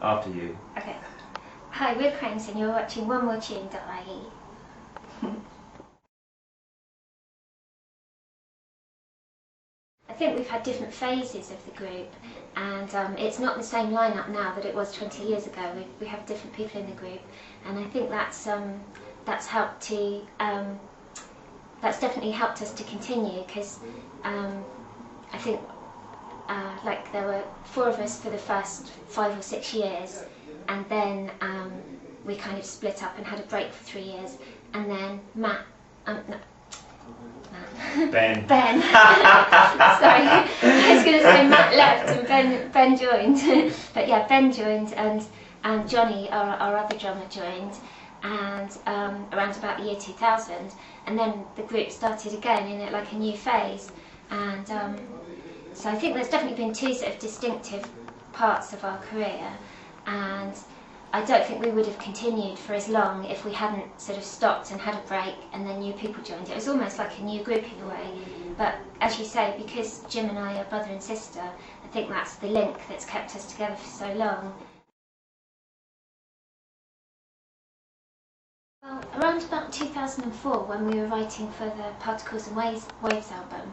After you. Okay. Hi, we're Cranes and you're watching OneMoreTune.ie. I think we've had different phases of the group, and it's not the same lineup now that it was 20 years ago. We have different people in the group, and I think that's helped to that's definitely helped us to continue, because I think like there were 4 of us for the first 5 or 6 years, and then we kind of split up and had a break for 3 years, and then Ben. Sorry, I was going to say Matt left and Ben joined. But yeah, Ben joined, and Johnny, our other drummer, joined, and around about the year 2000, and then the group started again in it like a new phase, and so I think there's definitely been 2 sort of distinctive parts of our career, and I don't think we would have continued for as long if we hadn't sort of stopped and had a break and then new people joined. It was almost like a new group in a way, but as you say, because Jim and I are brother and sister, I think that's the link that's kept us together for so long. Well, around about 2004, when we were writing for the Particles and Waves album,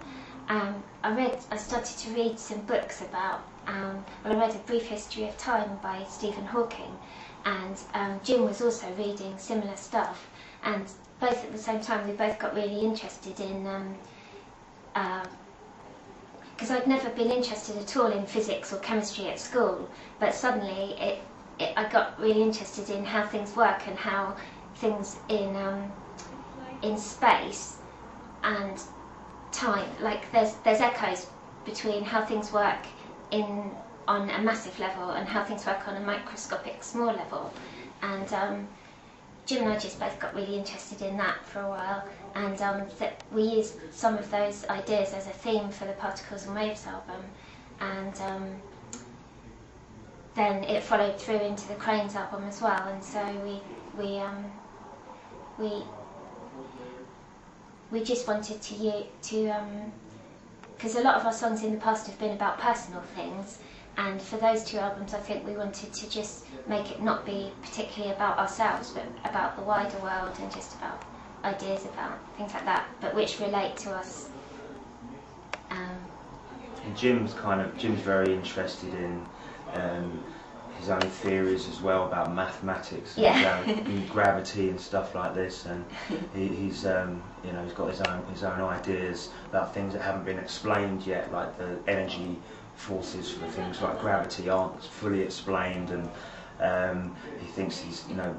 I started to read some books about, well, I read A Brief History of Time by Stephen Hawking, and Jim was also reading similar stuff, and both at the same time we both got really interested in, because I'd never been interested at all in physics or chemistry at school, but suddenly I got really interested in how things work and how things in space and time, like there's echoes between how things work on a massive level and how things work on a microscopic small level, and Jim and I just both got really interested in that for a while, and that we used some of those ideas as a theme for the Particles and Waves album, and then it followed through into the Cranes album as well, and so we just wanted to because a lot of our songs in the past have been about personal things, and for those 2 albums I think we wanted to just make it not be particularly about ourselves but about the wider world and just about ideas about things like that, but which relate to us. And Jim's very interested in his own theories as well about mathematics and gravity and stuff like this, and he's you know, he's got his own ideas about things that haven't been explained yet, like the energy forces for things like gravity aren't fully explained, and he thinks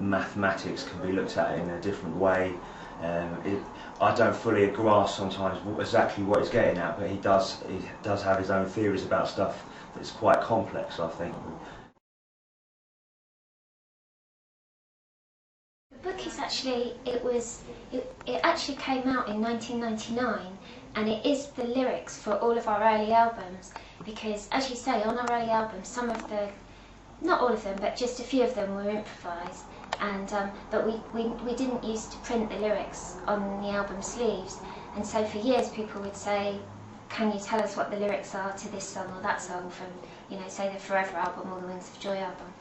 mathematics can be looked at in a different way. I don't fully grasp sometimes exactly what he's getting at, but he does have his own theories about stuff that's quite complex, I think. The book is actually, it actually came out in 1999, and it is the lyrics for all of our early albums, because as you say, on our early albums, some of the, not all of them, but just a few of them were improvised, and but we didn't used to print the lyrics on the album sleeves, and so for years people would say, can you tell us what the lyrics are to this song or that song from, you know, say the Forever album or the Wings of Joy album.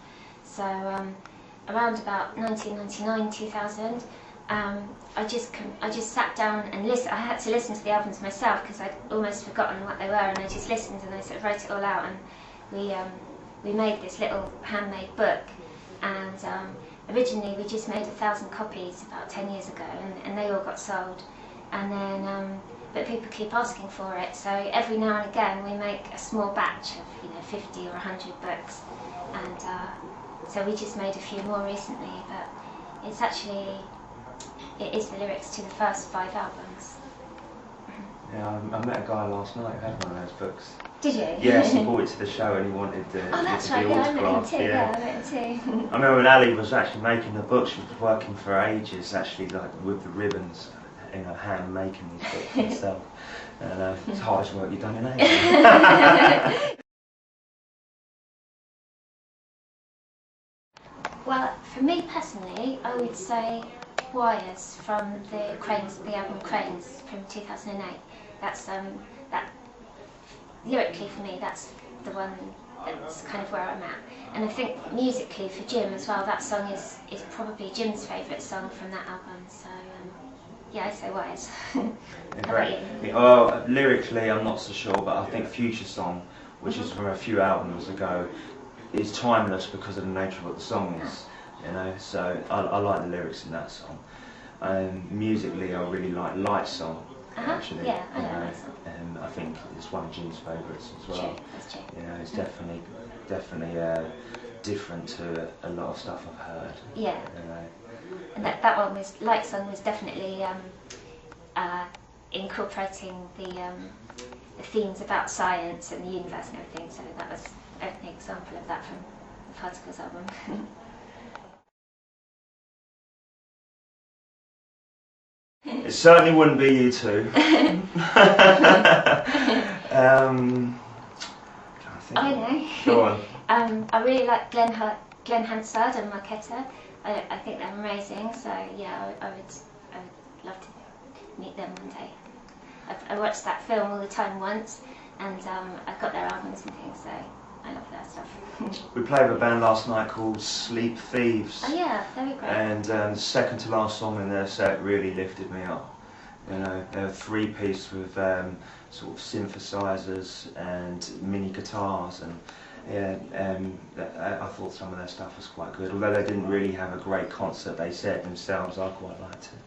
So around about 1999, 2000, I just sat down and listened. I had to listen to the albums myself because I'd almost forgotten what they were, and I just listened and I sort of wrote it all out, and we made this little handmade book, and originally we just made 1,000 copies about 10 years ago, and they all got sold, and then but people keep asking for it, so every now and again we make a small batch of, you know, 50 or 100 books, and so we just made a few more recently, but it's actually, it is the lyrics to the first 5 albums. Yeah, I met a guy last night who had one of those books. Did you? Yes, he brought it to the show and he wanted it to be autographed. I met him too. I remember when Ali was actually making the book, she was working for ages, actually, like with the ribbons, you know, hand making these books herself. And it's the hardest work you've done in ages. Well, for me personally, I would say Wires from the album Cranes from 2008. That's that lyrically for me, that's the one that's kind of where I'm at. And I think musically for Jim as well, that song is probably Jim's favourite song from that album. So yeah, I'd say Wise. Great. Well, lyrically, I'm not so sure, but I think Future Song, which is from a few albums ago, is timeless because of the nature of what the song is. You know, so I like the lyrics in that song. Musically, I really like Light Song. Actually, yeah, I like that song. I think it's one of Jim's favourites as well. True, that's true. You know, it's definitely different to a lot of stuff I've heard. Yeah. You know. And that one was, Light Song was definitely incorporating the themes about science and the universe and everything. So that was an example of that from the Particles album. It certainly wouldn't be you two. I know. Go on. I really like Glen Hansard and Marquetta. I think they're amazing. So yeah, I would love to meet them one day. I watched that film all the time once, and I've got their albums and things. So I love their stuff. We played with a band last night called Sleep Thieves. Oh yeah, very great. And the second to last song in their set really lifted me up. You know, they're a three-piece with sort of synthesizers and mini guitars, and I thought some of their stuff was quite good. Although they didn't really have a great concert they said themselves, I quite liked it.